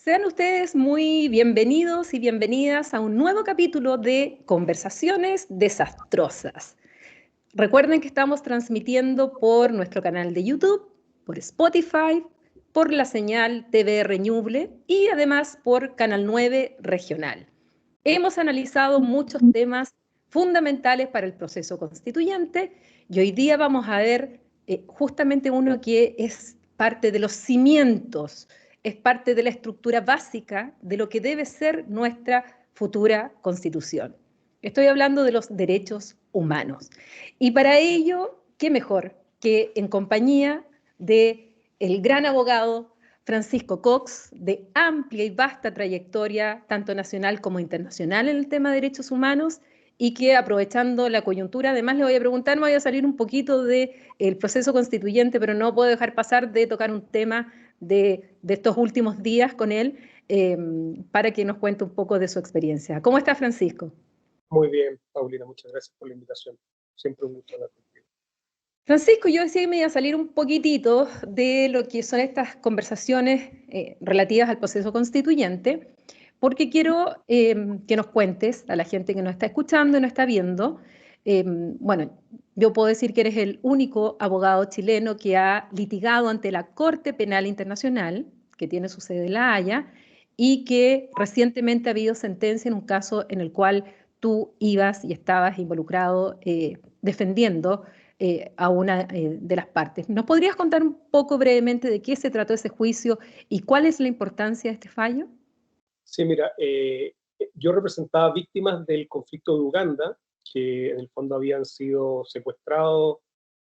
Sean ustedes muy bienvenidos y bienvenidas a un nuevo capítulo de Conversaciones Desastrosas. Recuerden que estamos transmitiendo por nuestro canal de YouTube, por Spotify, por la señal TVR Ñuble y además por Canal 9 Regional. Hemos analizado muchos temas fundamentales para el proceso constituyente y hoy día vamos a ver justamente uno que es parte de los cimientos, es parte de la estructura básica de lo que debe ser nuestra futura constitución. Estoy hablando de los derechos humanos. Y para ello, ¿qué mejor que en compañía de el gran abogado Francisco Cox, de amplia y vasta trayectoria, tanto nacional como internacional en el tema de derechos humanos, y que aprovechando la coyuntura, además le voy a preguntar, me voy a salir un poquito del proceso constituyente, pero no puedo dejar pasar de tocar un tema de estos últimos días con él, para que nos cuente un poco de su experiencia. ¿Cómo está, Francisco? Muy bien, Paulina, muchas gracias por la invitación. Siempre un gusto hablar contigo. Francisco, yo decía que me iba a salir un poquitito de lo que son estas conversaciones relativas al proceso constituyente, porque quiero que nos cuentes a la gente que nos está escuchando y nos está viendo. Bueno, yo puedo decir que eres el único abogado chileno que ha litigado ante la Corte Penal Internacional, que tiene su sede en La Haya, y que recientemente ha habido sentencia en un caso en el cual tú ibas y estabas involucrado defendiendo a una de las partes. ¿Nos podrías contar un poco brevemente de qué se trató ese juicio y cuál es la importancia de este fallo? Sí, mira, yo representaba víctimas del conflicto de Uganda, que en el fondo habían sido secuestrados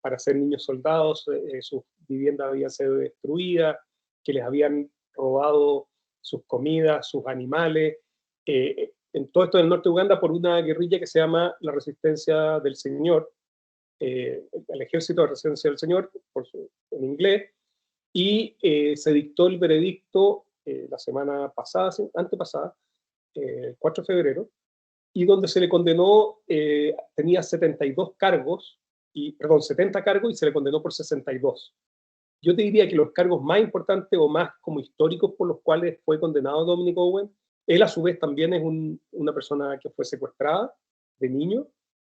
para ser niños soldados, sus viviendas habían sido destruidas, que les habían robado sus comidas, sus animales, en todo esto del norte de Uganda por una guerrilla que se llama la Resistencia del Señor, el Ejército de Resistencia del Señor, en inglés, y se dictó el veredicto la semana pasada, antepasada, 4 de febrero, y donde se le condenó, tenía 72 cargos, perdón, 70 cargos y se le condenó por 62. Yo te diría que los cargos más importantes o más como históricos por los cuales fue condenado Dominic Owen, él a su vez también es una persona que fue secuestrada de niño,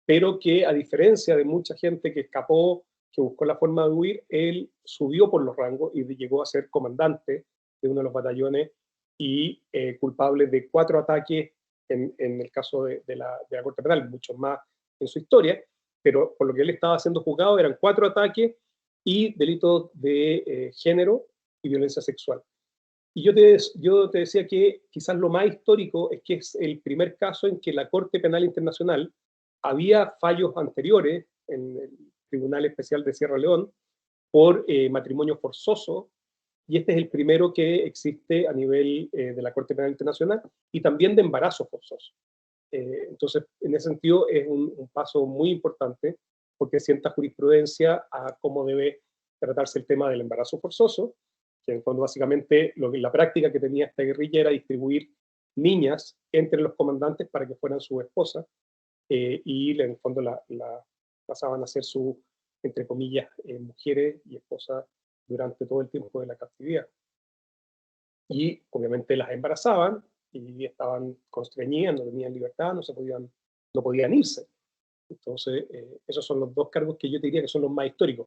pero que a diferencia de mucha gente que escapó, que buscó la forma de huir, él subió por los rangos y llegó a ser comandante de uno de los batallones y culpable de 4 ataques en el caso de la Corte Penal, muchos más en su historia, pero por lo que él estaba siendo juzgado eran 4 ataques y delitos de género y violencia sexual. Y yo te decía que quizás lo más histórico es que es el primer caso en que la Corte Penal Internacional había fallos anteriores en el Tribunal Especial de Sierra León por matrimonio forzoso, y este es el primero que existe a nivel de la Corte Penal Internacional, y también de embarazo forzoso. Entonces, en ese sentido, es un paso muy importante, porque sienta jurisprudencia a cómo debe tratarse el tema del embarazo forzoso, que en el fondo básicamente la práctica que tenía esta guerrilla era distribuir niñas entre los comandantes para que fueran sus esposas, y en el fondo la pasaban a ser su, entre comillas, mujeres y esposas durante todo el tiempo de la cautividad. Y obviamente las embarazaban y estaban constreñidas, no tenían libertad, no podían irse. Entonces, esos son los 2 cargos que yo te diría que son los más históricos.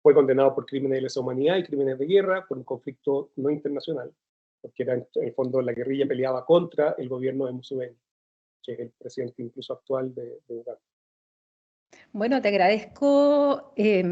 Fue condenado por crímenes de lesa humanidad y crímenes de guerra por un conflicto no internacional, porque era en el fondo la guerrilla peleaba contra el gobierno de Museveni, que es el presidente incluso actual de Uganda. Bueno, te agradezco que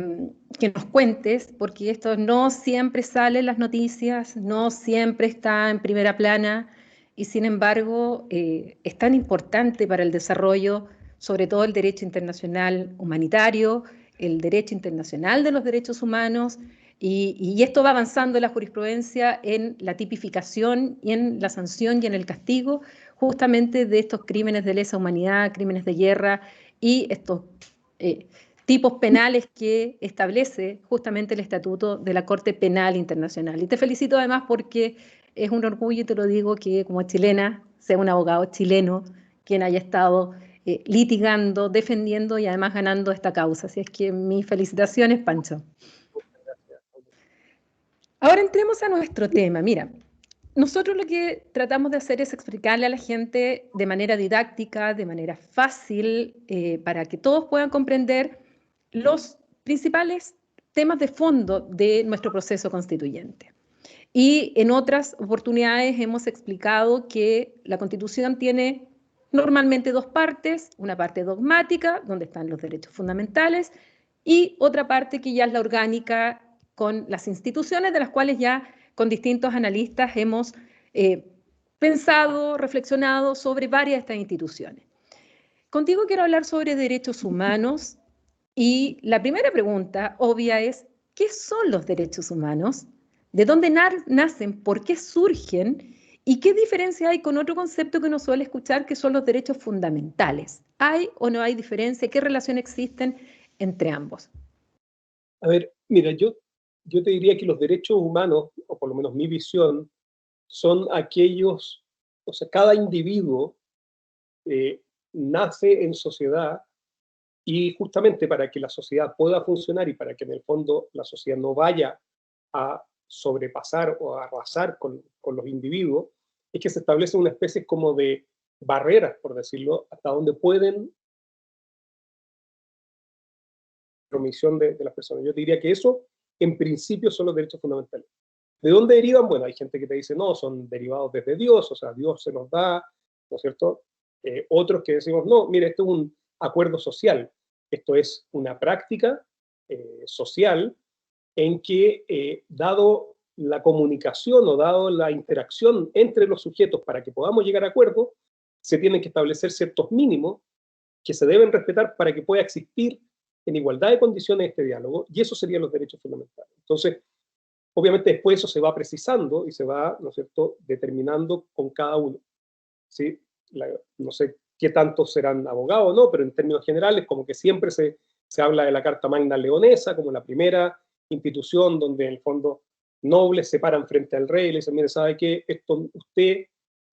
nos cuentes, porque esto no siempre sale en las noticias, no siempre está en primera plana, y sin embargo es tan importante para el desarrollo, sobre todo el derecho internacional humanitario, el derecho internacional de los derechos humanos, y esto va avanzando en la jurisprudencia, en la tipificación y en la sanción y en el castigo justamente de estos crímenes de lesa humanidad, crímenes de guerra y estos tipos penales que establece justamente el Estatuto de la Corte Penal Internacional. Y te felicito además porque es un orgullo, y te lo digo, que como chilena sea un abogado chileno quien haya estado litigando, defendiendo y además ganando esta causa. Así es que mis felicitaciones, Pancho. Ahora entremos a nuestro tema. Mira, nosotros lo que tratamos de hacer es explicarle a la gente de manera didáctica, de manera fácil, para que todos puedan comprender los principales temas de fondo de nuestro proceso constituyente. Y en otras oportunidades hemos explicado que la Constitución tiene normalmente dos partes, una parte dogmática, donde están los derechos fundamentales, y otra parte que ya es la orgánica con las instituciones, de las cuales ya con distintos analistas hemos pensado, reflexionado sobre varias de estas instituciones. Contigo quiero hablar sobre derechos humanos y la primera pregunta obvia es, ¿qué son los derechos humanos? ¿De dónde nacen? ¿Por qué surgen? ¿Y qué diferencia hay con otro concepto que uno suele escuchar, que son los derechos fundamentales? ¿Hay o no hay diferencia? ¿Qué relación existen entre ambos? A ver, mira, yo te diría que los derechos humanos, o por lo menos mi visión, son aquellos, o sea, cada individuo eh, nace en sociedad y justamente para que la sociedad pueda funcionar y para que en el fondo la sociedad no vaya a sobrepasar o a arrasar con los individuos, es que se establece una especie como de barreras, por decirlo, hasta donde pueden promisión de las personas. Yo diría que eso, en principio, son los derechos fundamentales. ¿De dónde derivan? Bueno, hay gente que te dice, no, son derivados desde Dios, o sea, Dios se nos da, ¿no es cierto? Otros que decimos, no, mire, esto es un acuerdo social, esto es una práctica social en que, dado la comunicación o dado la interacción entre los sujetos para que podamos llegar a acuerdos, se tienen que establecer ciertos mínimos que se deben respetar para que pueda existir en igualdad de condiciones este diálogo, y eso serían los derechos fundamentales. Entonces, obviamente después eso se va precisando y se va, ¿no es cierto?, determinando con cada uno. ¿Sí? No sé qué tantos serán abogados o no, pero en términos generales, como que siempre se habla de la Carta Magna Leonesa como la primera institución donde en el fondo nobles se paran frente al rey y le dicen, mire, ¿sabe qué? Esto usted,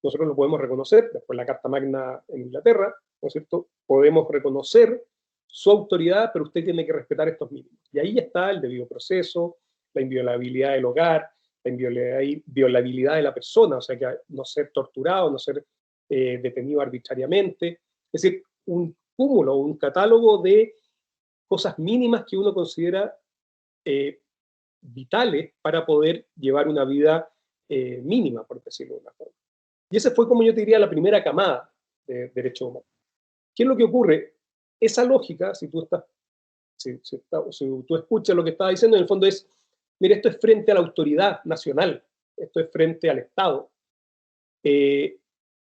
nosotros lo podemos reconocer, después la Carta Magna en Inglaterra, ¿no es cierto? Podemos reconocer su autoridad, pero usted tiene que respetar estos mínimos. Y ahí está el debido proceso, la inviolabilidad del hogar, la inviolabilidad de la persona, o sea, que no ser torturado, no ser detenido arbitrariamente. Es decir, un cúmulo, un catálogo de cosas mínimas que uno considera vitales para poder llevar una vida mínima, por decirlo de una forma. Y esa fue, como yo te diría, la primera camada de derechos humanos. ¿Qué es lo que ocurre? Esa lógica, si tú escuchas lo que estaba diciendo, en el fondo es, mira, esto es frente a la autoridad nacional, esto es frente al Estado.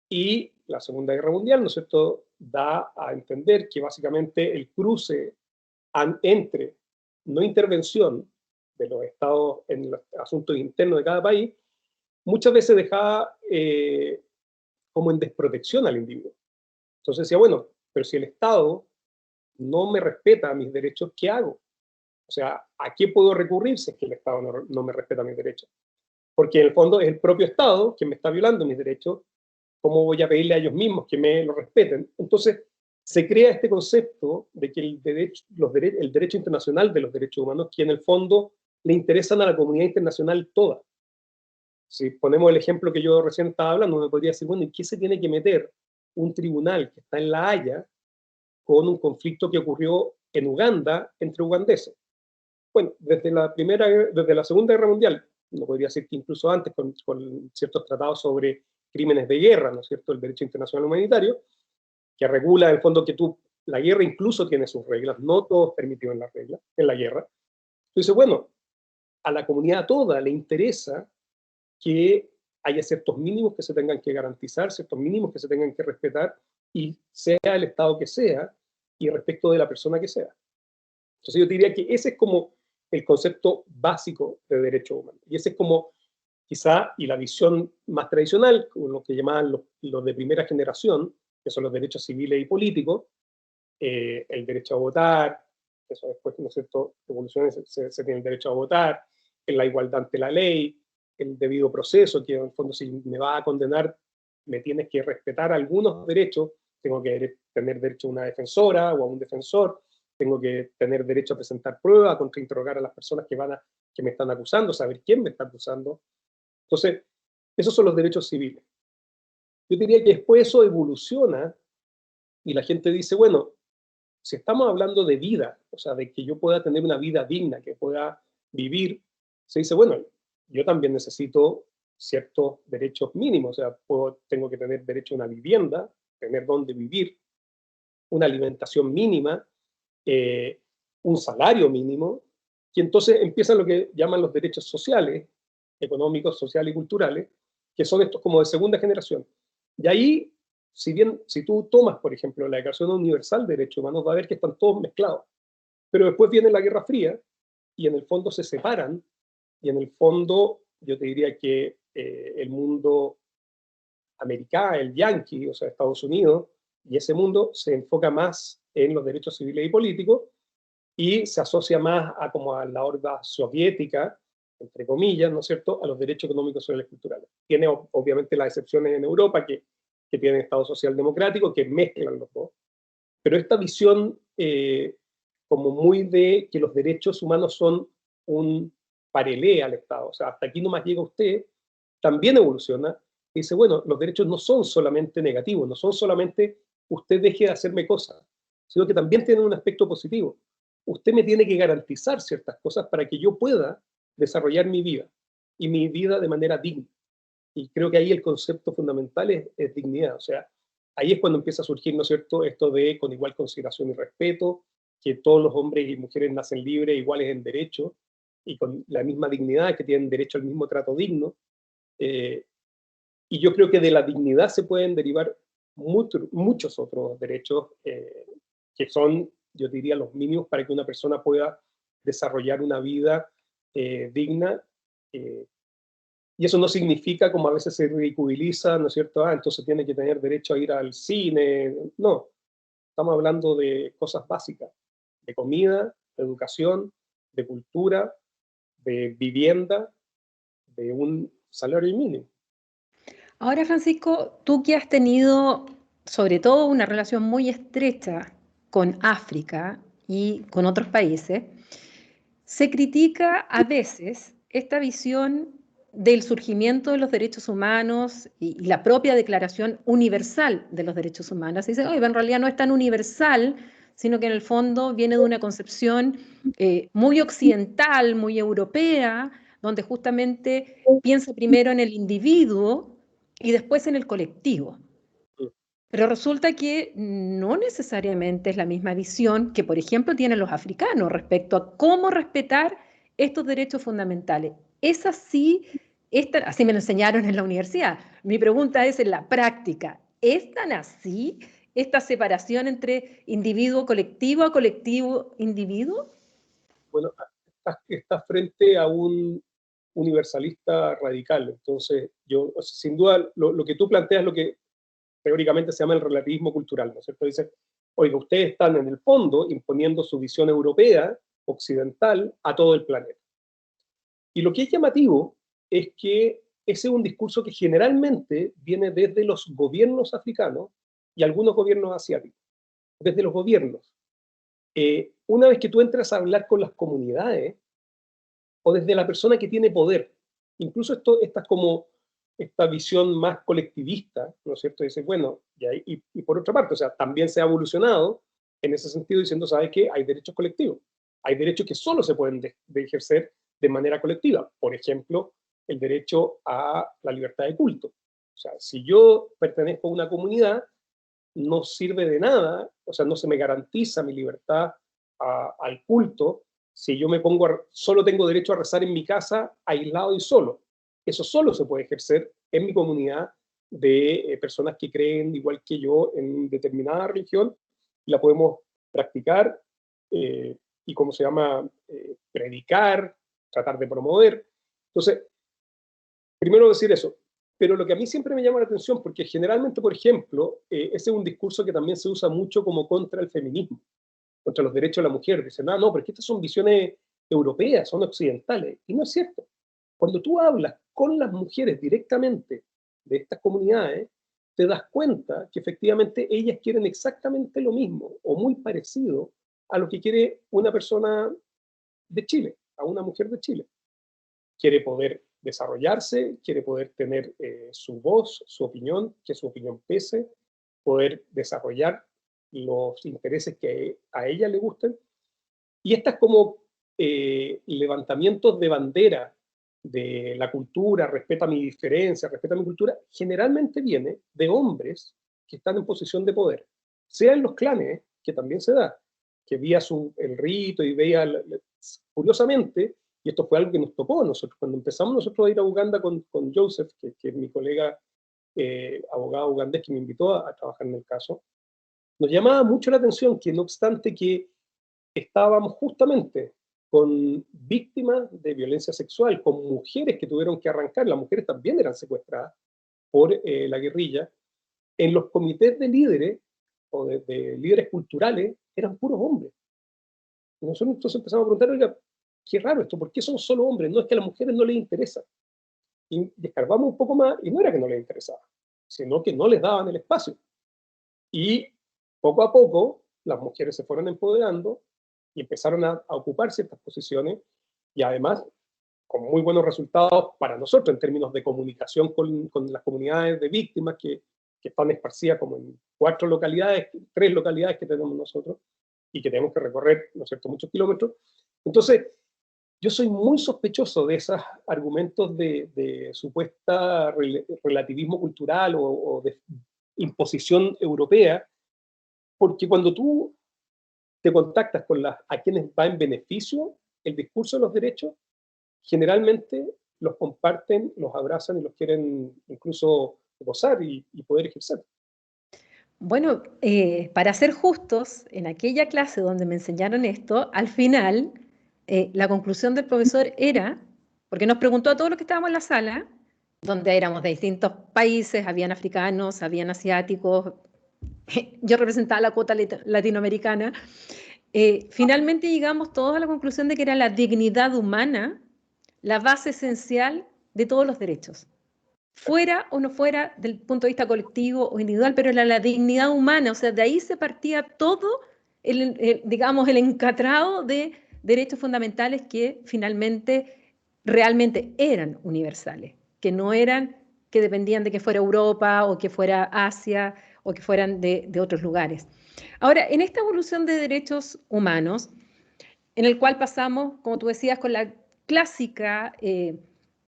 Y la Segunda Guerra Mundial, ¿no es cierto?, da a entender que básicamente el cruce entre no intervención de los estados en los asuntos internos de cada país, muchas veces dejaba como en desprotección al individuo. Entonces decía, bueno, pero si el Estado no me respeta mis derechos, ¿qué hago? O sea, ¿a qué puedo recurrir si es que el Estado no me respeta mis derechos? Porque en el fondo es el propio Estado quien me está violando mis derechos. ¿Cómo voy a pedirle a ellos mismos que me lo respeten? Entonces, se crea este concepto de que el derecho internacional de los derechos humanos, que en el fondo le interesan a la comunidad internacional toda. Si ponemos el ejemplo que yo recién estaba hablando, uno podría decir, bueno, ¿en qué se tiene que meter un tribunal que está en La Haya con un conflicto que ocurrió en Uganda entre ugandeses? Bueno, desde la Segunda Guerra Mundial, no podría decir que incluso antes, con ciertos tratados sobre crímenes de guerra, ¿no es cierto?, el derecho internacional humanitario, que regula en el fondo que la guerra incluso tiene sus reglas, no todo es permitido en la guerra. Entonces, bueno, a la comunidad toda le interesa que haya ciertos mínimos que se tengan que garantizar, ciertos mínimos que se tengan que respetar, y sea el Estado que sea, y respecto de la persona que sea. Entonces yo diría que ese es como el concepto básico de derecho humano. Y ese es como quizá, y la visión más tradicional, lo que llamaban los de primera generación, que son los derechos civiles y políticos, el derecho a votar, eso después, ¿no es cierto?, evoluciones, se tiene el derecho a votar, la igualdad ante la ley, el debido proceso, que en el fondo si me va a condenar, me tienes que respetar algunos derechos, tengo que tener derecho a una defensora o a un defensor, tengo que tener derecho a presentar pruebas, a contrainterrogar a las personas que me están acusando, saber quién me está acusando. Entonces, Esos son los derechos civiles. Yo diría que después eso evoluciona y la gente dice, bueno, si estamos hablando de vida, o sea, de que yo pueda tener una vida digna, que pueda vivir, se dice, bueno, yo también necesito ciertos derechos mínimos, o sea, tengo que tener derecho a una vivienda, tener dónde vivir, una alimentación mínima, eh, un salario mínimo, y entonces empiezan lo que llaman los derechos sociales, económicos, sociales y culturales, que son estos como de segunda generación. Y ahí, si bien, si tú tomas, por ejemplo, la Declaración Universal de Derechos Humanos, va a ver que están todos mezclados. Pero después viene la Guerra Fría y en el fondo se separan y en el fondo yo te diría que el mundo americano, el yanqui, o sea, Estados Unidos, y ese mundo se enfoca más en los derechos civiles y políticos y se asocia más a como a la horda soviética, entre comillas, ¿no es cierto?, a los derechos económicos, sociales y culturales. Tiene obviamente las excepciones en Europa, que tienen Estado social democrático, que mezclan los dos. Pero esta visión como muy de que los derechos humanos son un parelé al Estado, o sea, hasta aquí nomás llega usted, también evoluciona y dice, bueno, los derechos no son solamente negativos, no son solamente usted deje de hacerme cosas, sino que también tienen un aspecto positivo. Usted me tiene que garantizar ciertas cosas para que yo pueda desarrollar mi vida y mi vida de manera digna. Y creo que ahí el concepto fundamental es dignidad, o sea, ahí es cuando empieza a surgir, ¿no es cierto?, esto de con igual consideración y respeto, que todos los hombres y mujeres nacen libres, iguales en derecho, y con la misma dignidad, que tienen derecho al mismo trato digno. Eh, y yo creo que de la dignidad se pueden derivar muchos otros derechos que son, yo diría, los mínimos para que una persona pueda desarrollar una vida digna. eh, y eso no significa, como a veces se ridiculiza, ¿no es cierto? Ah, entonces tiene que tener derecho a ir al cine. No, estamos hablando de cosas básicas, de comida, de educación, de cultura, de vivienda, de un salario mínimo. Ahora, Francisco, tú que has tenido sobre todo una relación muy estrecha con África y con otros países, se critica a veces esta visión del surgimiento de los derechos humanos y la propia Declaración Universal de los Derechos Humanos. Se dice, oye, en realidad no es tan universal, sino que en el fondo viene de una concepción muy occidental, muy europea, donde justamente piensa primero en el individuo y después en el colectivo. Pero resulta que no necesariamente es la misma visión que, por ejemplo, tienen los africanos respecto a cómo respetar estos derechos fundamentales. Es así, así me lo enseñaron en la universidad. Mi pregunta es, en la práctica, ¿es tan así esta separación entre individuo colectivo a colectivo individuo? Bueno, estás frente a un universalista radical. Entonces, yo, sin duda, lo que tú planteas es lo que teóricamente se llama el relativismo cultural, ¿no es cierto? Dice, oiga, ustedes están en el fondo imponiendo su visión europea, occidental, a todo el planeta. Y lo que es llamativo es que ese es un discurso que generalmente viene desde los gobiernos africanos y algunos gobiernos asiáticos, desde los gobiernos. Una vez que tú entras a hablar con las comunidades o desde la persona que tiene poder, incluso esta es como esta visión más colectivista, ¿no es cierto? Dice, bueno, y por otra parte, o sea, también se ha evolucionado en ese sentido diciendo, ¿sabes qué? Hay derechos colectivos, hay derechos que solo se pueden de ejercer de manera colectiva. Por ejemplo, el derecho a la libertad de culto. O sea, si yo pertenezco a una comunidad, no sirve de nada, o sea, no se me garantiza mi libertad al culto si yo me pongo, solo tengo derecho a rezar en mi casa, aislado y solo. Eso solo se puede ejercer en mi comunidad de personas que creen igual que yo en determinada religión y la podemos practicar y, ¿cómo se llama?, predicar, tratar de promover. Entonces, primero decir eso, pero lo que a mí siempre me llama la atención, porque generalmente, por ejemplo, ese es un discurso que también se usa mucho como contra el feminismo, contra los derechos de la mujer. Dicen, no, no, pero es que estas son visiones europeas, son occidentales. Y no es cierto. Cuando tú hablas con las mujeres directamente de estas comunidades, te das cuenta que efectivamente ellas quieren exactamente lo mismo o muy parecido a lo que quiere una persona de Chile, a una mujer de Chile. Quiere poder desarrollarse, quiere poder tener su voz, su opinión, que su opinión pese, poder desarrollar los intereses que a ella le gusten. Y estas como levantamientos de bandera de la cultura, respeta mi diferencia, respeta mi cultura, generalmente viene de hombres que están en posición de poder, sea en los clanes, que también se da, que veía el rito y veía, curiosamente, y esto fue algo que nos tocó a nosotros, cuando empezamos nosotros a ir a Uganda con Joseph, que es mi colega abogado ugandés que me invitó a trabajar en el caso, nos llamaba mucho la atención que no obstante que estábamos justamente con víctimas de violencia sexual, con mujeres que tuvieron que arrancar, las mujeres también eran secuestradas por la guerrilla, en los comités de líderes o de líderes culturales eran puros hombres. Y nosotros entonces empezamos a preguntar, oiga, qué raro esto, ¿por qué son solo hombres? No es que a las mujeres no les interesa. Y descarbamos un poco más, y no era que no les interesaba, sino que no les daban el espacio. Y poco a poco las mujeres se fueron empoderando y empezaron a ocupar ciertas posiciones, y además con muy buenos resultados para nosotros en términos de comunicación con las comunidades de víctimas que están esparcidas como en 4 localidades, 3 localidades que tenemos nosotros y que tenemos que recorrer, ¿no es cierto?, muchos kilómetros. Entonces, yo soy muy sospechoso de esos argumentos de supuesta relativismo cultural o de imposición europea, porque cuando tú te contactas con a quienes va en beneficio el discurso de los derechos, generalmente los comparten, los abrazan y los quieren incluso gozar y poder ejercer. Bueno, para ser justos, en aquella clase donde me enseñaron esto, al final la conclusión del profesor era, porque nos preguntó a todos los que estábamos en la sala, donde éramos de distintos países, habían africanos, habían asiáticos, yo representaba la cuota latinoamericana, finalmente llegamos todos a la conclusión de que era la dignidad humana la base esencial de todos los derechos. Fuera o no fuera del punto de vista colectivo o individual, pero era la dignidad humana, o sea, de ahí se partía todo, digamos, el encatrado de derechos fundamentales que finalmente realmente eran universales, que no eran que dependían de que fuera Europa o que fuera Asia o que fueran de otros lugares. Ahora, en esta evolución de derechos humanos, en el cual pasamos, como tú decías, con la clásica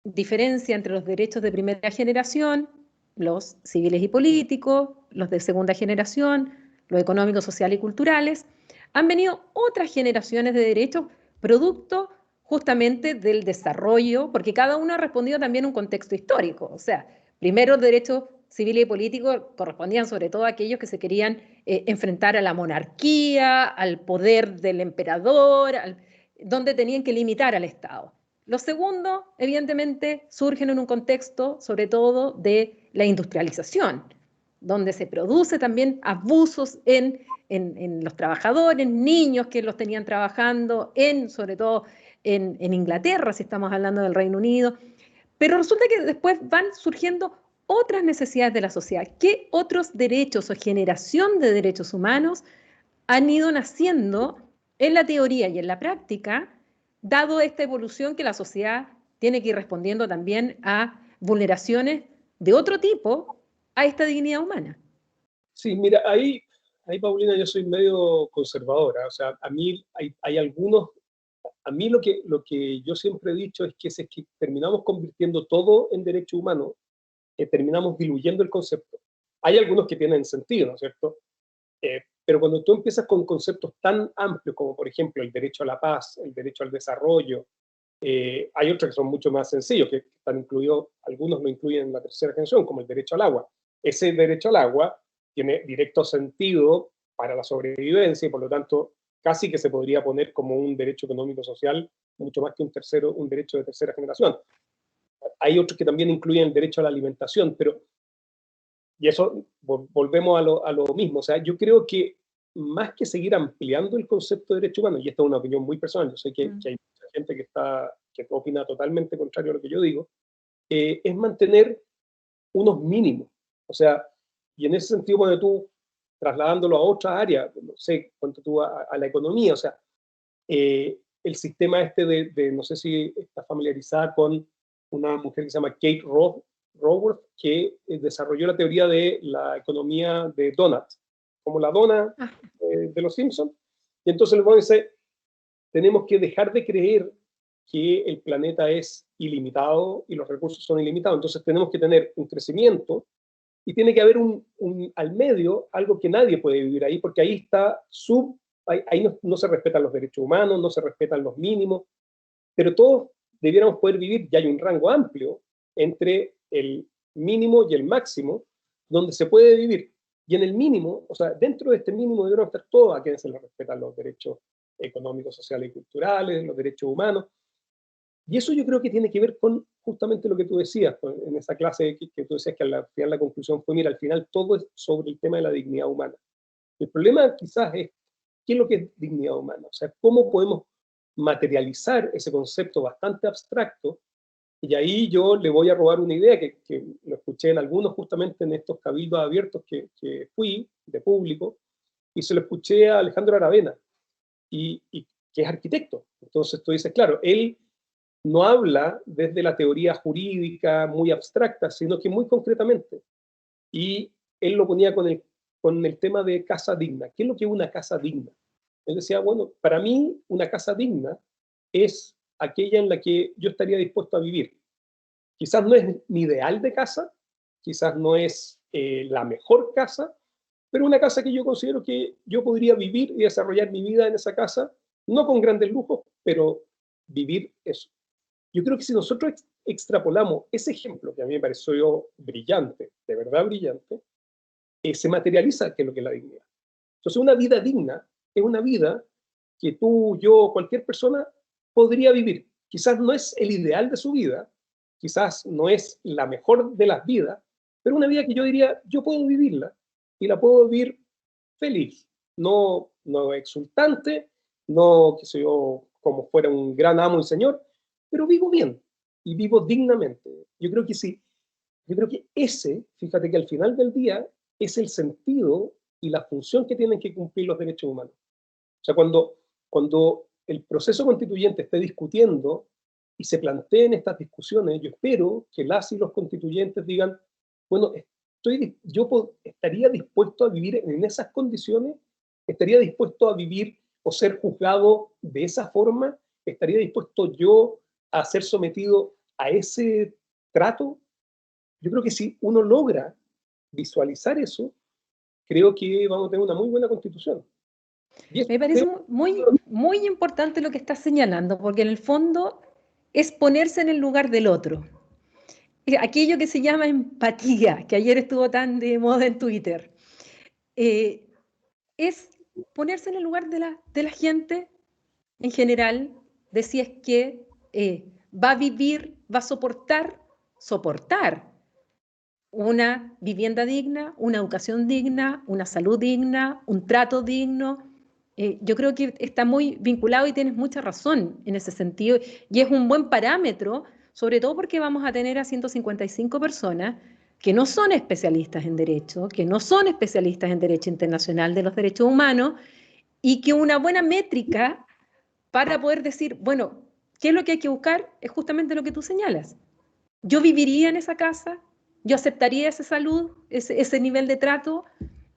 diferencia entre los derechos de primera generación, los civiles y políticos, los de segunda generación, los económicos, sociales y culturales, han venido otras generaciones de derechos producto justamente del desarrollo, porque cada uno ha respondido también a un contexto histórico. O sea, primero los derechos civiles y políticos correspondían sobre todo a aquellos que se querían enfrentar a la monarquía, al poder del emperador, donde tenían que limitar al Estado. Los segundos, evidentemente, surgen en un contexto, sobre todo, de la industrialización, donde se produce también abusos en los trabajadores, niños que los tenían trabajando, sobre todo en Inglaterra, si estamos hablando del Reino Unido. Pero resulta que después van surgiendo otras necesidades de la sociedad. ¿Qué otros derechos o generación de derechos humanos han ido naciendo en la teoría y en la práctica, dado esta evolución que la sociedad tiene que ir respondiendo también a vulneraciones de otro tipo a esta dignidad humana? Sí, mira, ahí Paulina, yo soy medio conservadora. O sea, a mí hay algunos, a mí lo que yo siempre he dicho es que si es que terminamos convirtiendo todo en derecho humano, terminamos diluyendo el concepto. Hay algunos que tienen sentido, ¿no es cierto? Pero cuando tú empiezas con conceptos tan amplios como, por ejemplo, el derecho a la paz, el derecho al desarrollo, hay otros que son mucho más sencillos, que están incluidos, algunos lo incluyen en la tercera generación, como el derecho al agua. Ese derecho al agua tiene directo sentido para la sobrevivencia y por lo tanto casi que se podría poner como un derecho económico social, mucho más que un derecho de tercera generación. Hay otros que también incluyen el derecho a la alimentación, pero, y eso volvemos a lo mismo, o sea, yo creo que más que seguir ampliando el concepto de derecho humano, y esta es una opinión muy personal, yo sé que hay mucha gente que opina totalmente contrario a lo que yo digo, es mantener unos mínimos. O sea, y en ese sentido, cuando tú, trasladándolo a otra área, no sé, cuando tú a la economía, o sea, el sistema este no sé si está familiarizada con una mujer que se llama Kate Raworth, que desarrolló la teoría de la economía de donut, como la dona Ah, de los Simpsons. Y entonces luego dice, tenemos que dejar de creer que el planeta es ilimitado y los recursos son ilimitados. Entonces tenemos que tener un crecimiento y tiene que haber al medio algo que nadie puede vivir ahí, porque ahí está ahí no se respetan los derechos humanos, no se respetan los mínimos, pero todos debiéramos poder vivir, y hay un rango amplio entre el mínimo y el máximo, donde se puede vivir. Y en el mínimo, o sea, dentro de este mínimo debemos estar todos a quienes se les respetan los derechos económicos, sociales y culturales, los derechos humanos. Y eso yo creo que tiene que ver con justamente lo que tú decías, en esa clase que tú decías que al final la conclusión fue, mira, al final todo es sobre el tema de la dignidad humana. El problema quizás es, ¿qué es lo que es dignidad humana? O sea, ¿cómo podemos materializar ese concepto bastante abstracto? Y ahí yo le voy a robar una idea que lo escuché en algunos justamente en estos cabildos abiertos que fui, de público, y se lo escuché a Alejandro Aravena, y que es arquitecto. Entonces tú dices, claro, él no habla desde la teoría jurídica muy abstracta, sino que muy concretamente. Y él lo ponía con el tema de casa digna. ¿Qué es lo que es una casa digna? Él decía, bueno, para mí una casa digna es aquella en la que yo estaría dispuesto a vivir. Quizás no es mi ideal de casa, quizás no es la mejor casa, pero una casa que yo considero que yo podría vivir y desarrollar mi vida en esa casa, no con grandes lujos, pero vivir eso. Yo creo que si nosotros extrapolamos ese ejemplo, que a mí me pareció brillante, de verdad brillante, se materializa qué es lo que es la dignidad. Entonces, una vida digna es una vida que tú, yo, cualquier persona podría vivir. Quizás no es el ideal de su vida, quizás no es la mejor de las vidas, pero una vida que yo diría, yo puedo vivirla y la puedo vivir feliz, no exultante, no, qué sé yo, como fuera un gran amo y señor, pero vivo bien y vivo dignamente. Yo creo que sí, yo creo que fíjate que al final del día es el sentido y la función que tienen que cumplir los derechos humanos. O sea, cuando el proceso constituyente esté discutiendo y se planteen estas discusiones, yo espero que las y los constituyentes digan, bueno, estaría dispuesto a vivir en esas condiciones, estaría dispuesto a vivir o ser juzgado de esa forma, estaría dispuesto yo a ser sometido a ese trato. Yo creo que si uno logra visualizar eso, creo que vamos a tener una muy buena constitución. Y eso me parece muy, muy importante lo que estás señalando, porque en el fondo es ponerse en el lugar del otro. Aquello que se llama empatía, que ayer estuvo tan de moda en Twitter, eh, es ponerse en el lugar de la gente en general, de si es que va a vivir, va a soportar una vivienda digna, una educación digna, una salud digna, un trato digno. Yo creo que está muy vinculado y tienes mucha razón en ese sentido y es un buen parámetro, sobre todo porque vamos a tener a 155 personas que no son especialistas en derecho, que no son especialistas en derecho internacional de los derechos humanos y que una buena métrica para poder decir, bueno, ¿qué es lo que hay que buscar? Es justamente lo que tú señalas. Yo viviría en esa casa, yo aceptaría esa salud, ese nivel de trato.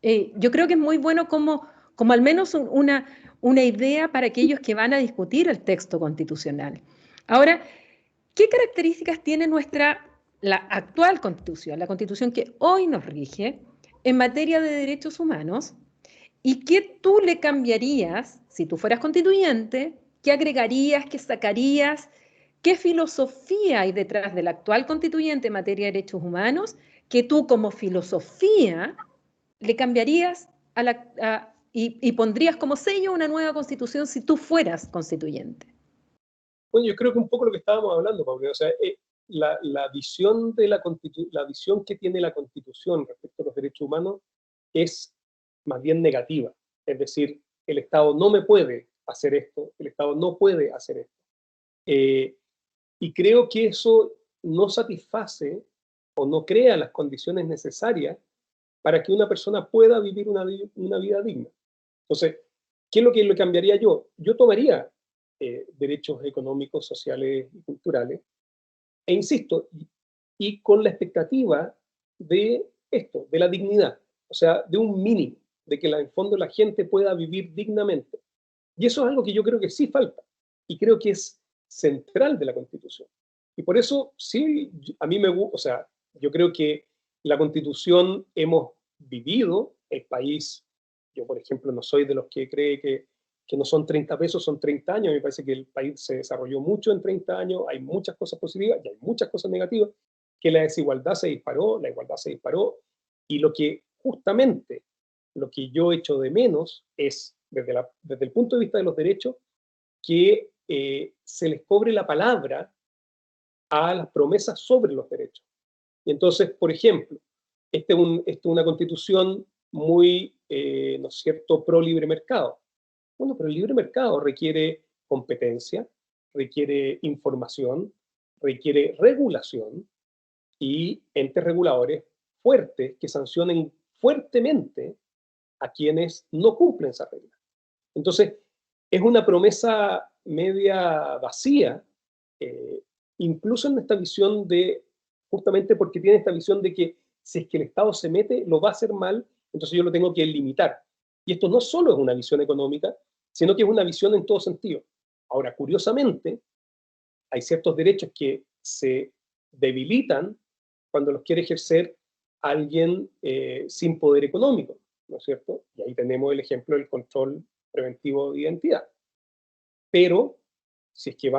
Yo creo que es muy bueno como al menos una idea para aquellos que van a discutir el texto constitucional. Ahora, ¿qué características tiene la actual constitución, la constitución que hoy nos rige en materia de derechos humanos? ¿Y qué tú le cambiarías si tú fueras constituyente? ¿Qué agregarías? ¿Qué sacarías? ¿Qué filosofía hay detrás del actual constituyente en materia de derechos humanos que tú como filosofía le cambiarías y pondrías como sello una nueva constitución si tú fueras constituyente? Bueno, yo creo que un poco lo que estábamos hablando, Pablo, o sea, la visión la visión que tiene la Constitución respecto a los derechos humanos es más bien negativa. Es decir, el Estado no me puede hacer esto, el Estado no puede hacer esto. Eh, y creo que eso no satisface o no crea las condiciones necesarias para que una persona pueda vivir una vida digna. Entonces, ¿qué es lo que lo cambiaría yo? Yo tomaría derechos económicos, sociales y culturales E insisto, y con la expectativa de esto, de la dignidad, o sea, de un mínimo, de que en el fondo la gente pueda vivir dignamente. Y eso es algo que yo creo que sí falta, y creo que es central de la Constitución. Y por eso, sí, a mí me gusta, o sea, yo creo que la Constitución hemos vivido, el país, yo por ejemplo no soy de los que cree que no son 30 pesos, son 30 años, me parece que el país se desarrolló mucho en 30 años, hay muchas cosas positivas y hay muchas cosas negativas, que la desigualdad se disparó, la igualdad se disparó, y lo que justamente, lo que yo echo de menos es, desde el punto de vista de los derechos, que se les cobre la palabra a las promesas sobre los derechos. Y entonces, por ejemplo, esta es una constitución muy, ¿no es cierto?, pro libre mercado. Bueno, pero el libre mercado requiere competencia, requiere información, requiere regulación y entes reguladores fuertes que sancionen fuertemente a quienes no cumplen esa regla. Entonces, es una promesa media vacía, eh, incluso en esta visión de, justamente porque tiene esta visión de que si es que el Estado se mete, lo va a hacer mal, entonces yo lo tengo que limitar. Y esto no solo es una visión económica, sino que es una visión en todo sentido. Ahora, curiosamente, hay ciertos derechos que se debilitan cuando los quiere ejercer alguien sin poder económico, ¿no es cierto? Y ahí tenemos el ejemplo del control preventivo de identidad. Pero si es que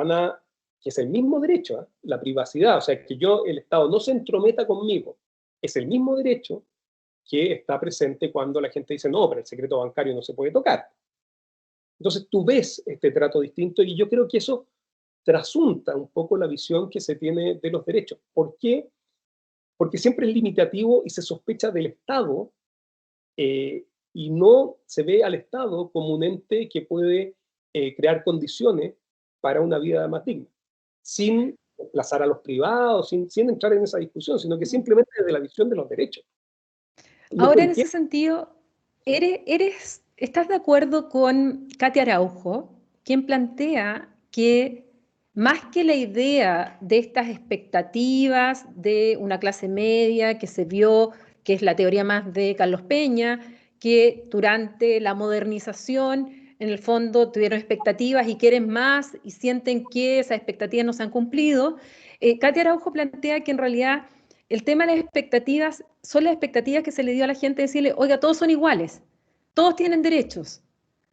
que es el mismo derecho, ¿eh? La privacidad, o sea, que el Estado no se entrometa conmigo, es el mismo derecho que está presente cuando la gente dice, no, pero el secreto bancario no se puede tocar. Entonces tú ves este trato distinto y yo creo que eso trasunta un poco la visión que se tiene de los derechos. ¿Por qué? Porque siempre es limitativo y se sospecha del Estado y no se ve al Estado como un ente que puede crear condiciones para una vida más digna, sin desplazar a los privados, sin entrar en esa discusión, sino que simplemente desde la visión de los derechos. Yo Ahora, en ese entiendo, sentido, ¿estás de acuerdo con Katia Araujo, quien plantea que más que la idea de estas expectativas de una clase media que se vio, que es la teoría más de Carlos Peña, que durante la modernización, en el fondo, tuvieron expectativas y quieren más y sienten que esas expectativas no se han cumplido? Katia Araujo plantea que en realidad el tema de las expectativas son las expectativas que se le dio a la gente decirle, oiga, todos son iguales, todos tienen derechos,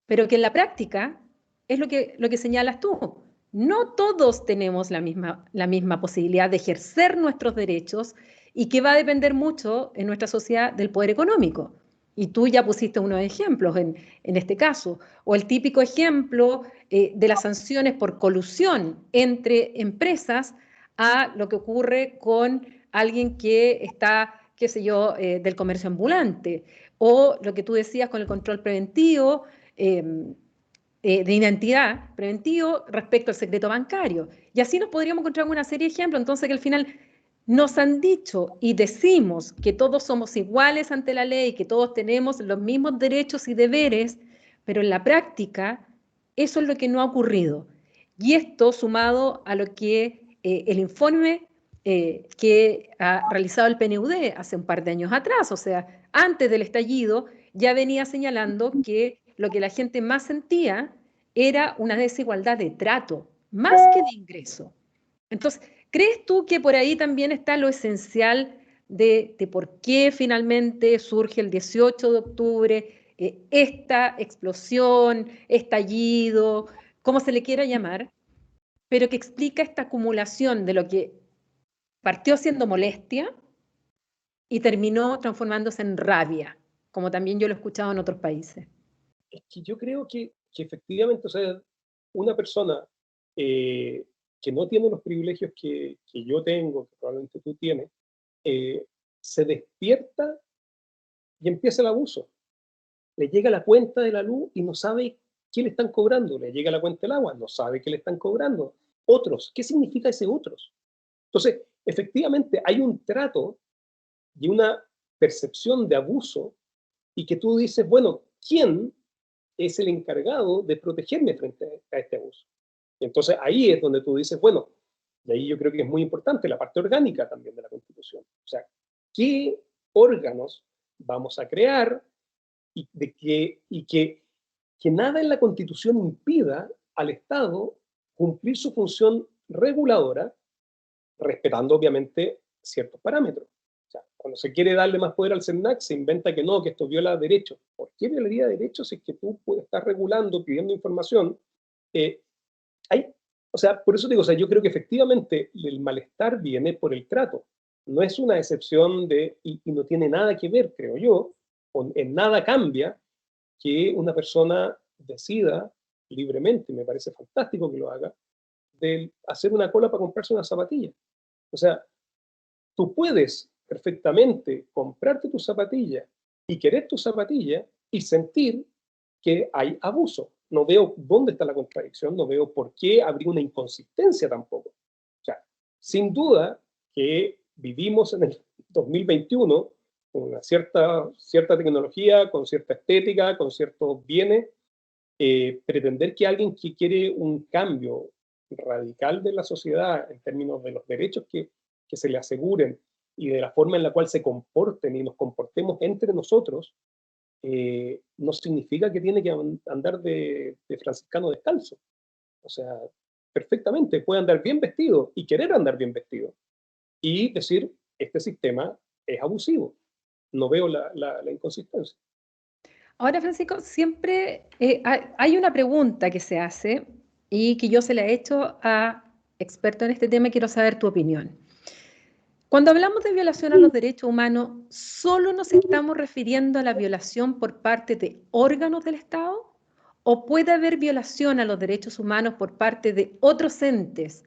pero que en la práctica es lo que señalas tú. No todos tenemos la misma posibilidad de ejercer nuestros derechos y que va a depender mucho en nuestra sociedad del poder económico. Y tú ya pusiste unos ejemplos en este caso. O el típico ejemplo de las sanciones por colusión entre empresas a lo que ocurre con alguien que está, qué sé yo, del comercio ambulante. O lo que tú decías con el control preventivo de identidad preventivo respecto al secreto bancario. Y así nos podríamos encontrar una serie de ejemplos. Entonces, que al final nos han dicho y decimos que todos somos iguales ante la ley, que todos tenemos los mismos derechos y deberes, pero en la práctica eso es lo que no ha ocurrido. Y esto sumado a lo que el informe que ha realizado el PNUD hace un par de años atrás, o sea, antes del estallido, ya venía señalando que lo que la gente más sentía era una desigualdad de trato, más que de ingreso. Entonces, ¿crees tú que por ahí también está lo esencial de por qué finalmente surge el 18 de octubre esta explosión, estallido, como se le quiera llamar, pero que explica esta acumulación de lo que partió siendo molestia y terminó transformándose en rabia, como también yo lo he escuchado en otros países? es que yo creo que efectivamente, o sea, una persona que no tiene los privilegios que yo tengo, que probablemente tú tienes, eh, se despierta y empieza el abuso. Le llega la cuenta de la luz y no sabe qué le están cobrando. Le llega la cuenta del agua, no sabe qué le están cobrando. Otros, ¿qué significa ese otros? Entonces, efectivamente, hay un trato y una percepción de abuso y que tú dices, bueno, ¿quién es el encargado de protegerme frente a este abuso? Y entonces ahí es donde tú dices, bueno, Y ahí yo creo que es muy importante la parte orgánica también de la Constitución. O sea, ¿qué órganos vamos a crear que nada en la Constitución impida al Estado cumplir su función reguladora, respetando obviamente ciertos parámetros? O sea, cuando se quiere darle más poder al CERNAC, se inventa que no, que esto viola derechos. ¿Por qué violaría derechos si es que tú estás regulando, pidiendo información? Eh, hay, o sea, por eso digo, o sea, yo creo que efectivamente el malestar viene por el trato. No es una excepción y no tiene nada que ver, creo yo, en nada cambia que una persona decida libremente, me parece fantástico que lo haga, de hacer una cola para comprarse una zapatilla. O sea, tú puedes perfectamente comprarte tu zapatilla y querer tu zapatilla y sentir que hay abuso. No veo dónde está la contradicción, no veo por qué habría una inconsistencia tampoco. O sea, sin duda que vivimos en el 2021 con una cierta tecnología, con cierta estética, con ciertos bienes. Pretender que alguien que quiere un cambio radical de la sociedad en términos de los derechos que se le aseguren y de la forma en la cual se comporten y nos comportemos entre nosotros, no significa que tiene que andar de franciscano descalzo. O sea, perfectamente puede andar bien vestido y querer andar bien vestido y decir, este sistema es abusivo. No veo la inconsistencia. Ahora, Francisco, siempre hay una pregunta que se hace y que yo se la he hecho a expertos en este tema y quiero saber tu opinión. Cuando hablamos de violación a los derechos humanos, ¿solo nos estamos refiriendo a la violación por parte de órganos del Estado? ¿O puede haber violación a los derechos humanos por parte de otros entes,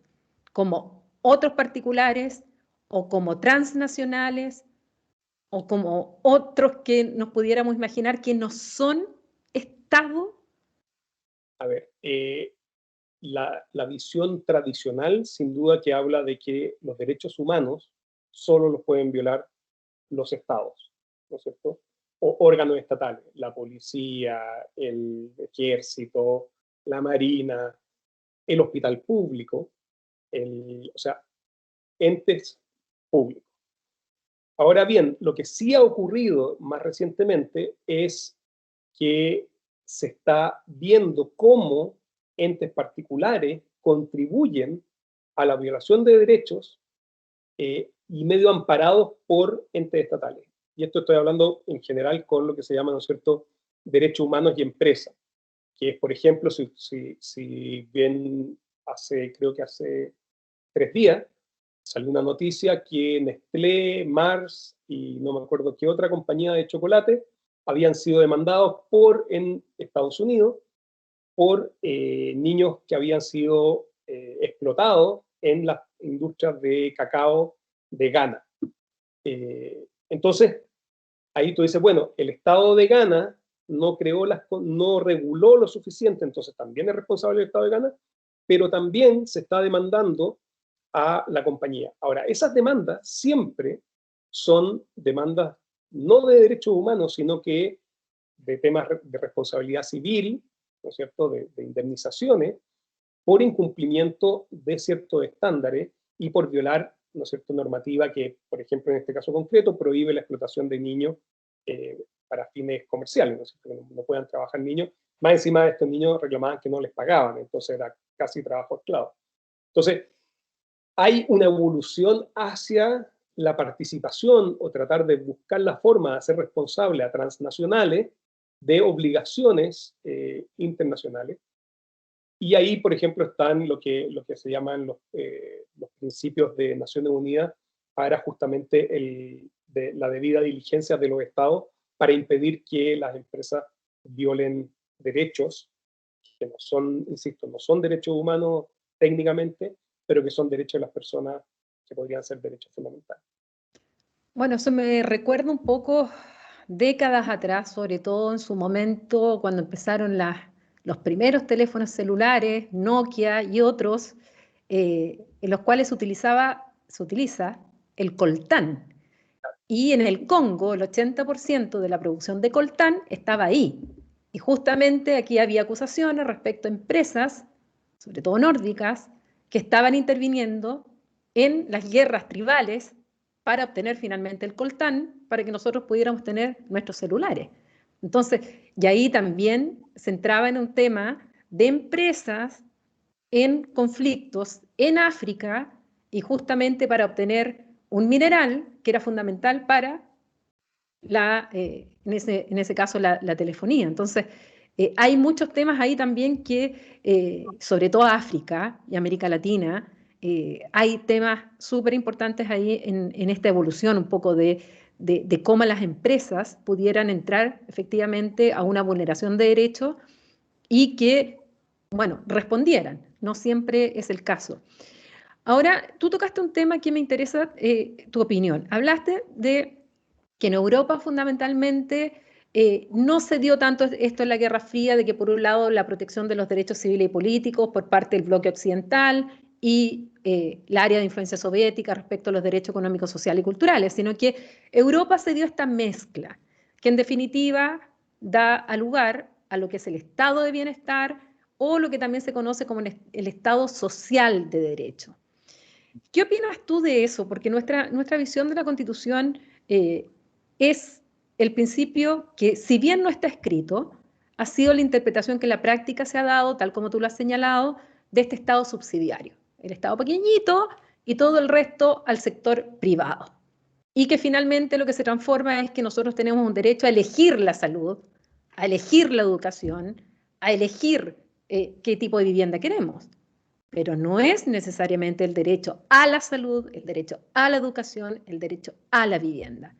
como otros particulares o como transnacionales o como otros que nos pudiéramos imaginar que no son Estado? A ver, la visión tradicional, sin duda, que habla de que los derechos humanos solo los pueden violar los estados, ¿no es cierto? O órganos estatales, la policía, el ejército, la marina, el hospital público, o sea, entes públicos. Ahora bien, lo que sí ha ocurrido más recientemente es que se está viendo cómo entes particulares contribuyen a la violación de derechos y medio amparados por entes estatales. Y esto estoy hablando en general con lo que se llama, ¿no es cierto?, derechos humanos y empresas, que es, por ejemplo, si bien creo que hace 3 días, salió una noticia que Nestlé, Mars y no me acuerdo qué otra compañía de chocolate habían sido demandados en Estados Unidos por niños que habían sido explotados en las industrias de cacao de Ghana. Entonces, ahí tú dices, bueno, el Estado de Ghana no reguló lo suficiente, entonces también es responsable el Estado de Ghana, pero también se está demandando a la compañía. Ahora, esas demandas siempre son demandas no de derechos humanos, sino que de temas de responsabilidad civil, ¿no es cierto?, de indemnizaciones por incumplimiento de ciertos estándares y por violar, ¿no es cierto?, normativa que, por ejemplo, en este caso concreto, prohíbe la explotación de niños para fines comerciales, ¿no es cierto?, que no puedan trabajar niños. Más encima de estos niños reclamaban que no les pagaban, entonces era casi trabajo esclavo. Entonces, hay una evolución hacia la participación o tratar de buscar la forma de hacer responsable a transnacionales de obligaciones internacionales. Y ahí, por ejemplo, están lo que se llaman los principios de Naciones Unidas para justamente la debida diligencia de los estados para impedir que las empresas violen derechos que no son, insisto, no son derechos humanos técnicamente, pero que son derechos de las personas que podrían ser derechos fundamentales. Bueno, eso me recuerda un poco décadas atrás, sobre todo en su momento cuando empezaron los primeros teléfonos celulares, Nokia y otros, en los cuales se utiliza el coltán. Y en el Congo, el 80% de la producción de coltán estaba ahí. Y justamente aquí había acusaciones respecto a empresas, sobre todo nórdicas, que estaban interviniendo en las guerras tribales para obtener finalmente el coltán, para que nosotros pudiéramos tener nuestros celulares. Entonces, y ahí también se entraba en un tema de empresas en conflictos en África y justamente para obtener un mineral que era fundamental para en ese caso la telefonía. Entonces, hay muchos temas ahí también que, sobre todo África y América Latina, hay temas súper importantes ahí en esta evolución un poco de cómo las empresas pudieran entrar efectivamente a una vulneración de derechos y que, bueno, respondieran. No siempre es el caso. Ahora, tú tocaste un tema que me interesa tu opinión. Hablaste de que en Europa fundamentalmente no se dio tanto esto en la Guerra Fría, de que por un lado la protección de los derechos civiles y políticos por parte del bloque occidental y la área de influencia soviética respecto a los derechos económicos, sociales y culturales, sino que Europa se dio esta mezcla, que en definitiva da lugar a lo que es el estado de bienestar o lo que también se conoce como el estado social de derecho. ¿Qué opinas tú de eso? Porque nuestra visión de la Constitución es el principio que, si bien no está escrito, ha sido la interpretación que en la práctica se ha dado, tal como tú lo has señalado, de este Estado subsidiario. El Estado pequeñito y todo el resto al sector privado. Y que finalmente lo que se transforma es que nosotros tenemos un derecho a elegir la salud, a elegir la educación, a elegir qué tipo de vivienda queremos. Pero no es necesariamente el derecho a la salud, el derecho a la educación, el derecho a la vivienda.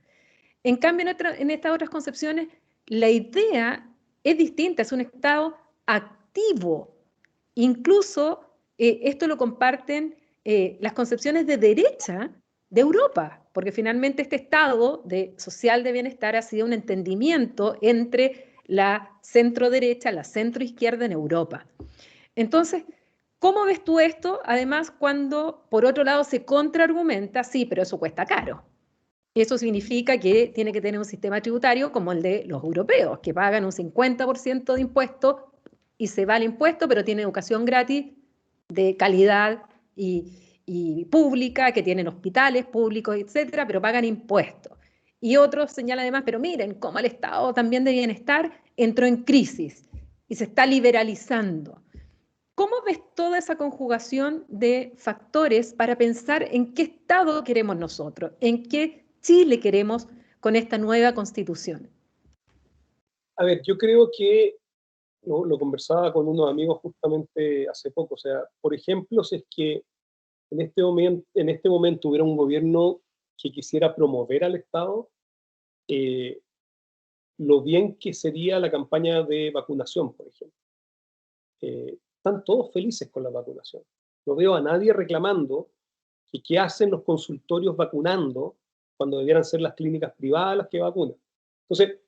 En cambio, en estas otras concepciones, la idea es distinta, es un Estado activo. Incluso esto lo comparten las concepciones de derecha de Europa, porque finalmente este Estado social de bienestar ha sido un entendimiento entre la centro derecha, la centro izquierda en Europa. Entonces, ¿cómo ves tú esto? Además, cuando por otro lado se contraargumenta, sí, pero eso cuesta caro. Eso significa que tiene que tener un sistema tributario como el de los europeos, que pagan un 50% de impuestos y se va el impuesto, pero tiene educación gratis de calidad y pública, que tienen hospitales públicos, etcétera, pero pagan impuestos. Y otros señalan además, pero miren, cómo el Estado también de bienestar entró en crisis y se está liberalizando. ¿Cómo ves toda esa conjugación de factores para pensar en qué Estado queremos nosotros, en qué Chile queremos con esta nueva Constitución? A ver, yo creo que lo conversaba con unos amigos justamente hace poco. O sea, por ejemplo, si es que en este momento hubiera un gobierno que quisiera promover al Estado, eh, lo bien que sería la campaña de vacunación, por ejemplo. Están todos felices con la vacunación. No veo a nadie reclamando que qué hacen los consultorios vacunando cuando debieran ser las clínicas privadas las que vacunan. Entonces,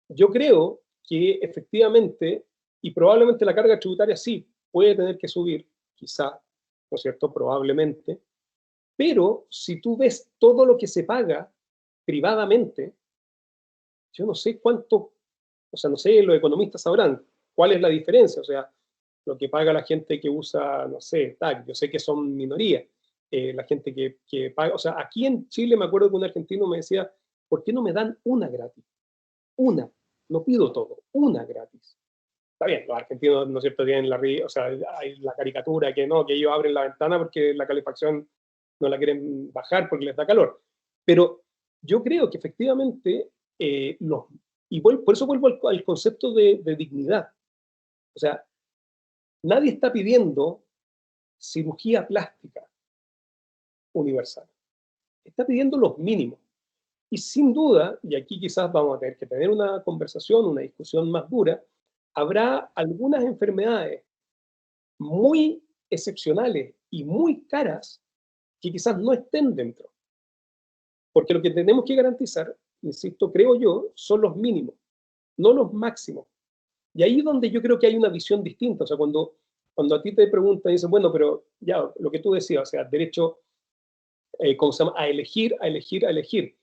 yo creo que efectivamente, y probablemente la carga tributaria sí puede tener que subir, quizá, ¿no es cierto? Probablemente, pero si tú ves todo lo que se paga privadamente, yo no sé cuánto, o sea, no sé, los economistas sabrán cuál es la diferencia, o sea, lo que paga la gente que usa, no sé, TAC, yo sé que son minorías, la gente que paga, o sea, aquí en Chile me acuerdo que un argentino me decía, ¿por qué no me dan una gratis? Una, no pido todo, una gratis. Está bien, los argentinos, ¿no es cierto?, tienen o sea, hay la caricatura que no, que ellos abren la ventana porque la calefacción no la quieren bajar porque les da calor. Pero yo creo que efectivamente, por eso vuelvo al concepto de dignidad. O sea, nadie está pidiendo cirugía plástica universal. Está pidiendo los mínimos. Y sin duda, y aquí quizás vamos a tener que tener una conversación, una discusión más dura, habrá algunas enfermedades muy excepcionales y muy caras que quizás no estén dentro. Porque lo que tenemos que garantizar, insisto, creo yo, son los mínimos, no los máximos. Y ahí es donde yo creo que hay una visión distinta. O sea, cuando a ti te preguntan, dicen, bueno, pero ya, lo que tú decías, o sea, derecho ¿cómo se llama? A elegir, a elegir, a elegir.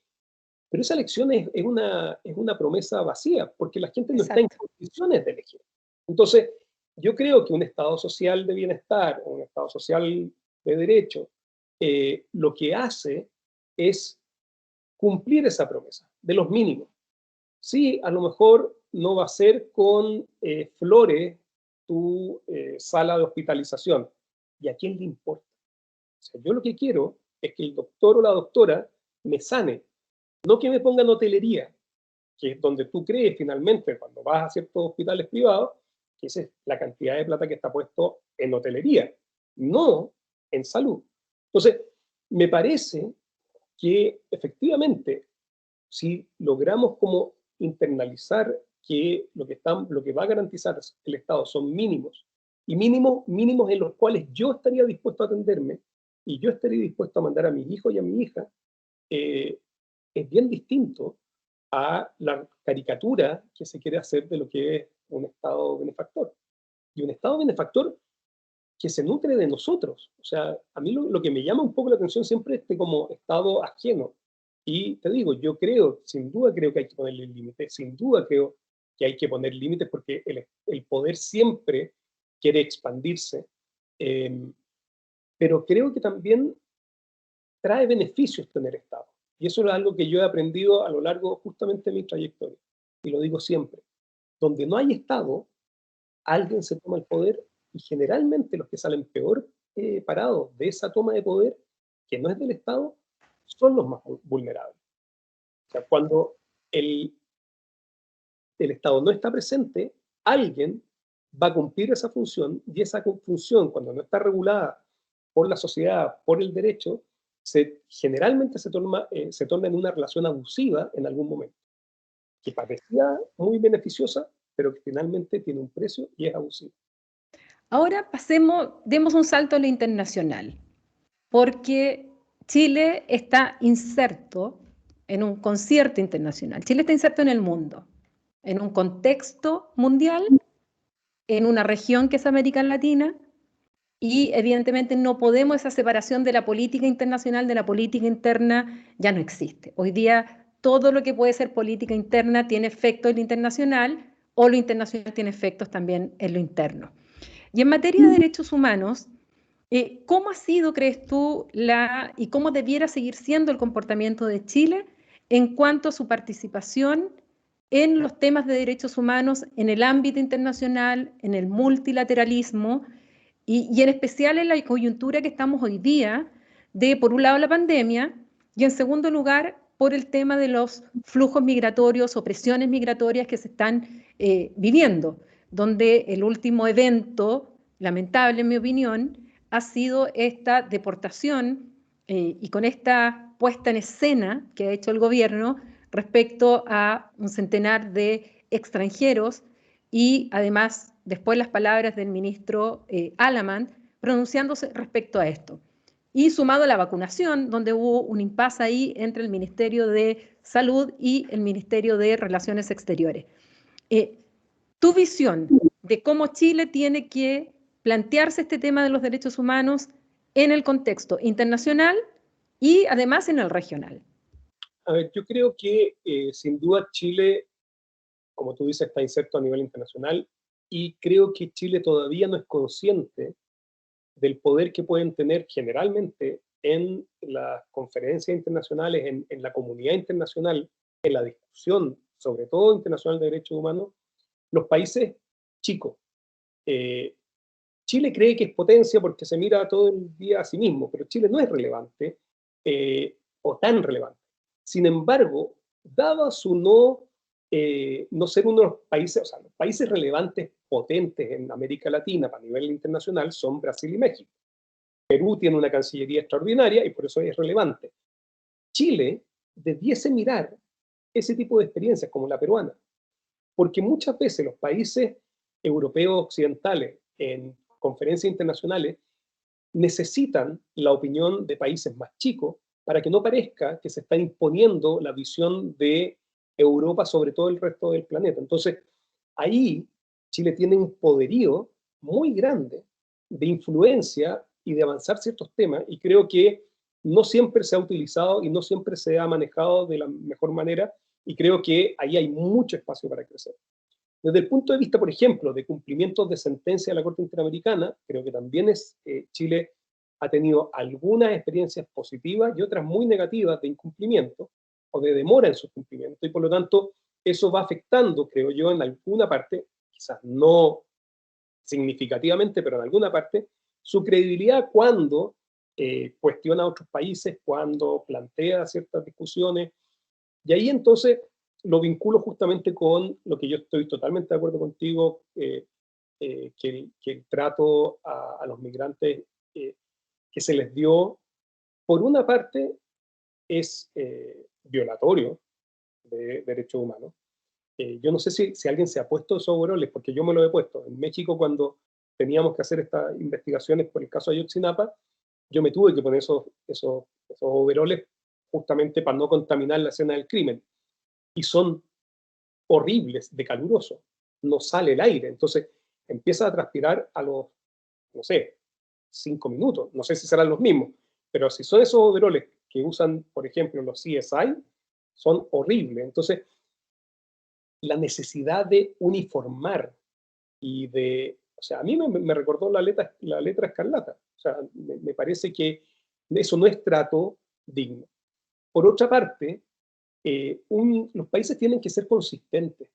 Pero esa elección es una promesa vacía, porque la gente no está en Exacto. condiciones de elegir. Entonces, yo creo que un Estado social de bienestar, un Estado social de derecho, lo que hace es cumplir esa promesa de los mínimos. Sí, a lo mejor no va a ser con flores tu sala de hospitalización. ¿Y a quién le importa? O sea, yo lo que quiero es que el doctor o la doctora me sane, no que me pongan hotelería, que es donde tú crees finalmente, cuando vas a ciertos hospitales privados, que esa es la cantidad de plata que está puesto en hotelería, no en salud. Entonces, me parece que efectivamente, si logramos como internalizar que lo que va a garantizar el Estado son mínimos, y mínimos en los cuales yo estaría dispuesto a atenderme, y yo estaría dispuesto a mandar a mi hijo y a mi hija, eh, es bien distinto a la caricatura que se quiere hacer de lo que es un Estado benefactor. Y un Estado benefactor que se nutre de nosotros. O sea, a mí lo que me llama un poco la atención siempre es este como Estado ajeno. Y te digo, yo creo, sin duda creo que hay que ponerle límites, sin duda creo que hay que poner límites porque el poder siempre quiere expandirse, eh, pero creo que también trae beneficios tener Estado. Y eso es algo que yo he aprendido a lo largo justamente de mi trayectoria. Y lo digo siempre. Donde no hay Estado, alguien se toma el poder y generalmente los que salen peor parados de esa toma de poder, que no es del Estado, son los más vulnerables. O sea, cuando el, el Estado no está presente, alguien va a cumplir esa función y esa función, cuando no está regulada por la sociedad, por el derecho, generalmente se torna en una relación abusiva en algún momento, que parecía muy beneficiosa, pero que finalmente tiene un precio y es abusiva. Ahora demos un salto a lo internacional, porque Chile está inserto en un concierto internacional. Chile está inserto en el mundo, en un contexto mundial, en una región que es América Latina, y evidentemente no podemos, esa separación de la política internacional de la política interna ya no existe. Hoy día todo lo que puede ser política interna tiene efecto en lo internacional o lo internacional tiene efectos también en lo interno. Y en materia de derechos humanos, ¿cómo ha sido, crees tú, y cómo debiera seguir siendo el comportamiento de Chile en cuanto a su participación en los temas de derechos humanos en el ámbito internacional, en el multilateralismo y en especial en la coyuntura que estamos hoy día de, por un lado, la pandemia y en segundo lugar, por el tema de los flujos migratorios o presiones migratorias que se están viviendo, donde el último evento, lamentable en mi opinión, ha sido esta deportación y con esta puesta en escena que ha hecho el gobierno respecto a un centenar de extranjeros y además después las palabras del ministro Alamán pronunciándose respecto a esto. Y sumado a la vacunación, donde hubo un impasse ahí entre el Ministerio de Salud y el Ministerio de Relaciones Exteriores. Tu visión de cómo Chile tiene que plantearse este tema de los derechos humanos en el contexto internacional y además en el regional. A ver, yo creo que sin duda Chile, como tú dices, está inserto a nivel internacional y creo que Chile todavía no es consciente del poder que pueden tener generalmente en las conferencias internacionales, en la comunidad internacional, en la discusión, sobre todo internacional de derechos humanos, los países chicos. Eh, Chile cree que es potencia porque se mira todo el día a sí mismo, pero Chile no es relevante o tan relevante. Sin embargo, dado su no ser uno de los países, o sea, los países relevantes, potentes en América Latina para nivel internacional son Brasil y México. Perú tiene una cancillería extraordinaria y por eso es relevante. Chile debiese mirar ese tipo de experiencias como la peruana, porque muchas veces los países europeos occidentales en conferencias internacionales necesitan la opinión de países más chicos para que no parezca que se está imponiendo la visión de Europa sobre todo el resto del planeta. Entonces, ahí Chile tiene un poderío muy grande de influencia y de avanzar ciertos temas y creo que no siempre se ha utilizado y no siempre se ha manejado de la mejor manera y creo que ahí hay mucho espacio para crecer. Desde el punto de vista, por ejemplo, de cumplimientos de sentencia de la Corte Interamericana, creo que también Chile ha tenido algunas experiencias positivas y otras muy negativas de incumplimiento o de demora en su cumplimiento, y por lo tanto eso va afectando, creo yo, en alguna parte, quizás no significativamente, pero en alguna parte, su credibilidad cuando cuestiona a otros países, cuando plantea ciertas discusiones. Y ahí entonces lo vinculo justamente con lo que yo estoy totalmente de acuerdo contigo, que el trato a los migrantes que se les dio, por una parte, es violatorio de derechos humanos. Yo no sé si alguien se ha puesto esos overoles, porque yo me lo he puesto. En México, cuando teníamos que hacer estas investigaciones por el caso Ayotzinapa, yo me tuve que poner esos overoles justamente para no contaminar la escena del crimen. Y son horribles, de caluroso. No sale el aire. Entonces empieza a transpirar a los, no sé, 5 minutos. No sé si serán los mismos. Pero si son esos overoles que usan, por ejemplo, los CSI, son horribles. Entonces, la necesidad de uniformar y de, o sea, a mí me recordó la letra escarlata. O sea, me parece que eso no es trato digno. Por otra parte, los países tienen que ser consistentes.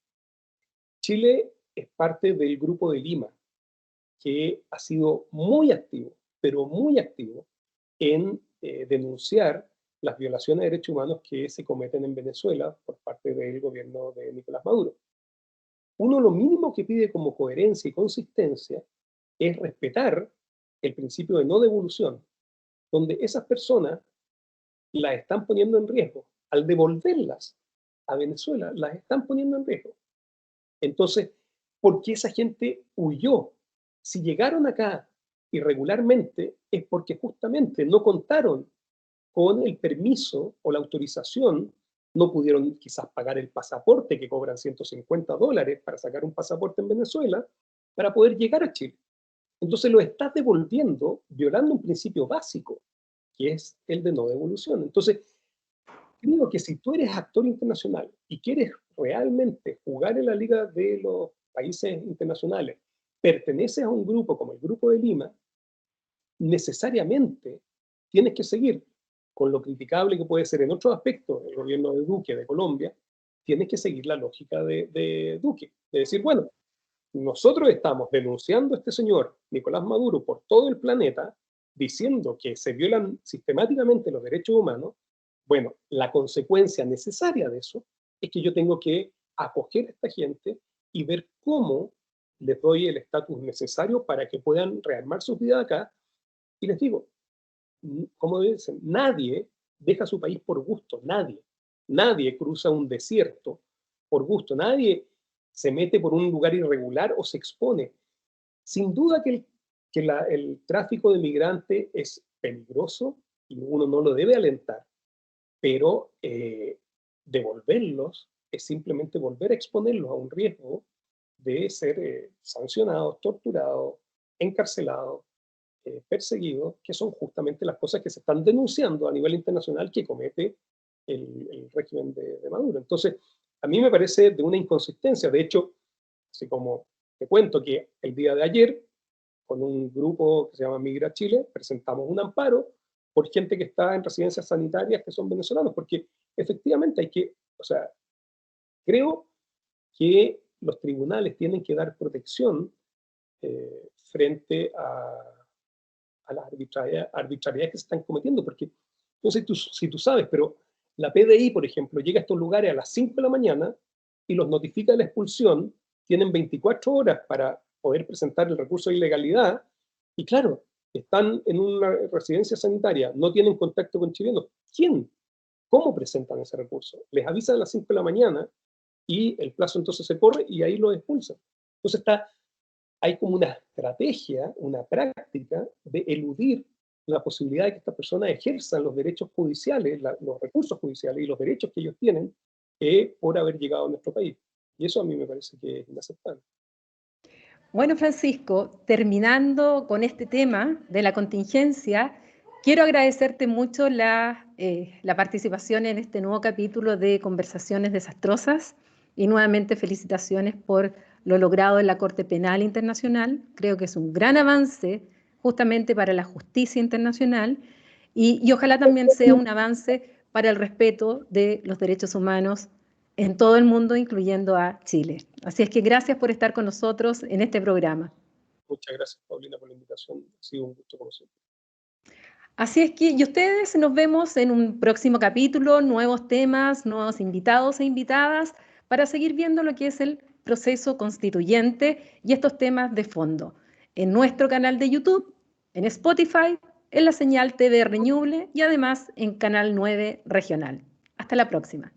Chile es parte del Grupo de Lima, que ha sido muy activo, pero muy activo, en denunciar las violaciones de derechos humanos que se cometen en Venezuela por parte del gobierno de Nicolás Maduro. Uno lo mínimo que pide como coherencia y consistencia es respetar el principio de no devolución, donde esas personas las están poniendo en riesgo. Al devolverlas a Venezuela, las están poniendo en riesgo. Entonces, ¿por qué esa gente huyó? Si llegaron acá irregularmente, es porque justamente no contaron con el permiso o la autorización, no pudieron quizás pagar el pasaporte, que cobran $150 para sacar un pasaporte en Venezuela, para poder llegar a Chile. Entonces lo estás devolviendo violando un principio básico, que es el de no devolución. Entonces, creo que si tú eres actor internacional y quieres realmente jugar en la liga de los países internacionales, perteneces a un grupo como el Grupo de Lima, necesariamente tienes que seguir con lo criticable que puede ser en otros aspectos el gobierno de Duque de Colombia, tienes que seguir la lógica de Duque, de decir, bueno, nosotros estamos denunciando a este señor, Nicolás Maduro, por todo el planeta, diciendo que se violan sistemáticamente los derechos humanos. Bueno, la consecuencia necesaria de eso es que yo tengo que acoger a esta gente y ver cómo les doy el estatus necesario para que puedan rearmar sus vidas acá. Y les digo, como dicen, nadie deja su país por gusto, nadie. Nadie cruza un desierto por gusto, nadie se mete por un lugar irregular o se expone. Sin duda que el tráfico de migrantes es peligroso y uno no lo debe alentar, pero devolverlos es simplemente volver a exponerlos a un riesgo de ser sancionados, torturados, encarcelados, perseguidos, que son justamente las cosas que se están denunciando a nivel internacional que comete el régimen de Maduro. Entonces, a mí me parece de una inconsistencia. De hecho, así como te cuento que el día de ayer, con un grupo que se llama Migra Chile, presentamos un amparo por gente que está en residencias sanitarias que son venezolanos, porque efectivamente hay que, o sea, creo que los tribunales tienen que dar protección frente a las arbitrariedades que se están cometiendo, porque no sé si tú sabes, pero la PDI, por ejemplo, llega a estos lugares a las 5 de la mañana y los notifica de la expulsión, tienen 24 horas para poder presentar el recurso de ilegalidad, y claro, están en una residencia sanitaria, no tienen contacto con chilenos. ¿Quién? ¿Cómo presentan ese recurso? Les avisan a las 5 de la mañana y el plazo entonces se corre y ahí lo expulsan. Entonces hay como una estrategia, una práctica de eludir la posibilidad de que estas personas ejerzan los derechos judiciales, los recursos judiciales y los derechos que ellos tienen por haber llegado a nuestro país. Y eso a mí me parece que es inaceptable. Bueno, Francisco, terminando con este tema de la contingencia, quiero agradecerte mucho la participación en este nuevo capítulo de Conversaciones Desastrosas y nuevamente felicitaciones por lo logrado en la Corte Penal Internacional. Creo que es un gran avance justamente para la justicia internacional y ojalá también sea un avance para el respeto de los derechos humanos en todo el mundo, incluyendo a Chile. Así es que gracias por estar con nosotros en este programa. Muchas gracias, Paulina, por la invitación. Ha sido un gusto conocerlo. Así es que, y ustedes nos vemos en un próximo capítulo, nuevos temas, nuevos invitados e invitadas, para seguir viendo lo que es el proceso constituyente y estos temas de fondo. En nuestro canal de YouTube, en Spotify, en la señal TV Reñuble y además en Canal 9 Regional. Hasta la próxima.